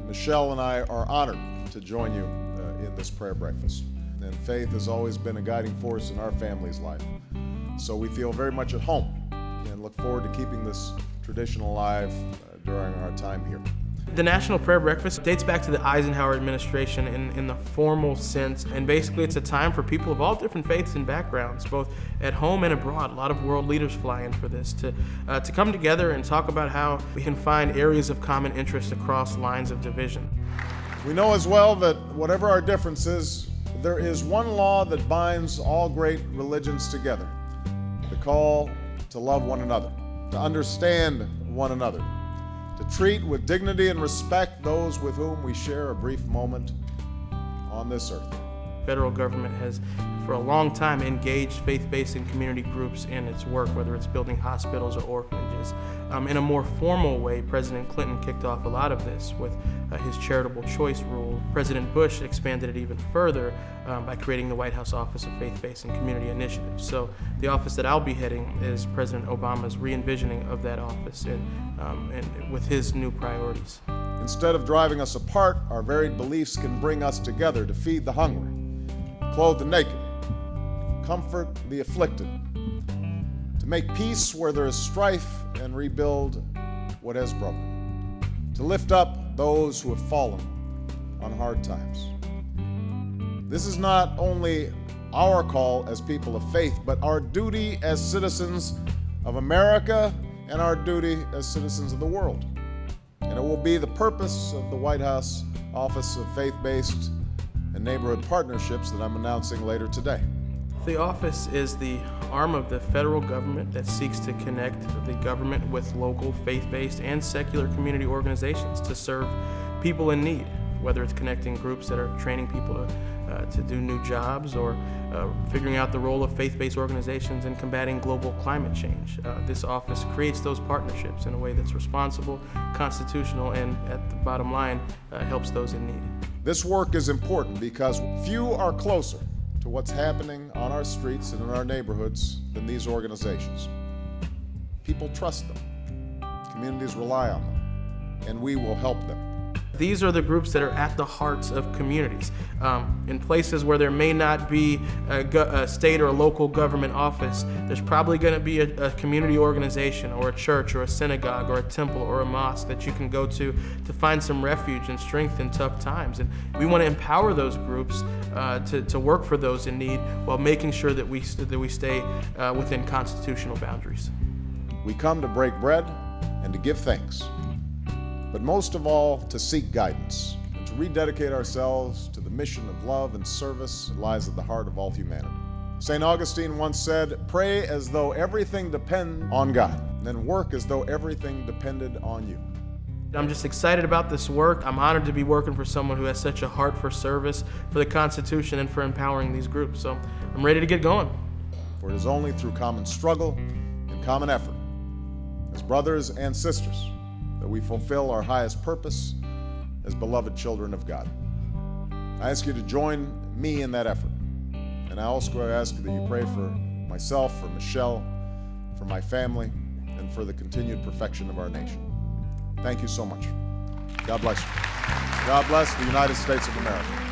Michelle and I are honored to join you in this prayer breakfast. And faith has always been a guiding force in our family's life. So we feel very much at home and look forward to keeping this tradition alive during our time here. The National Prayer Breakfast dates back to the Eisenhower administration in the formal sense, and basically it's a time for people of all different faiths and backgrounds, both at home and abroad. A lot of world leaders fly in for this to come together and talk about how we can find areas of common interest across lines of division. We know as well that whatever our differences, there is one law that binds all great religions together: the call to love one another, to understand one another, to treat with dignity and respect those with whom we share a brief moment on this earth. The federal government has, for a long time, engaged faith-based and community groups in its work, whether it's building hospitals or orphanages. In a more formal way, President Clinton kicked off a lot of this with his charitable choice rule. President Bush expanded it even further by creating the White House Office of Faith-Based and Community Initiatives. So the office that I'll be heading is President Obama's re-envisioning of that office and with his new priorities. Instead of driving us apart, our varied beliefs can bring us together to feed the hungry, clothe the naked, comfort the afflicted, to make peace where there is strife and rebuild what has broken, to lift up those who have fallen on hard times. This is not only our call as people of faith, but our duty as citizens of America and our duty as citizens of the world. And it will be the purpose of the White House Office of Faith-Based and Neighborhood Partnerships that I'm announcing later today. The office is the arm of the federal government that seeks to connect the government with local faith-based and secular community organizations to serve people in need, whether it's connecting groups that are training people to do new jobs or figuring out the role of faith-based organizations in combating global climate change. This office creates those partnerships in a way that's responsible, constitutional, and at the bottom line, helps those in need. This work is important because few are closer to what's happening on our streets and in our neighborhoods than these organizations. People trust them, communities rely on them, and we will help them. These are the groups that are at the hearts of communities. In places where there may not be a state or a local government office, there's probably going to be a community organization or a church or a synagogue or a temple or a mosque that you can go to find some refuge and strength in tough times. And we want to empower those groups to work for those in need while making sure that we stay within constitutional boundaries. We come to break bread and to give thanks, but most of all, to seek guidance and to rededicate ourselves to the mission of love and service that lies at the heart of all humanity. St. Augustine once said, "Pray as though everything depends on God, then work as though everything depended on you." I'm just excited about this work. I'm honored to be working for someone who has such a heart for service, for the Constitution, and for empowering these groups. So I'm ready to get going. For it is only through common struggle and common effort, as brothers and sisters, that we fulfill our highest purpose as beloved children of God. I ask you to join me in that effort. And I also ask that you pray for myself, for Michelle, for my family, and for the continued perfection of our nation. Thank you so much. God bless you. God bless the United States of America.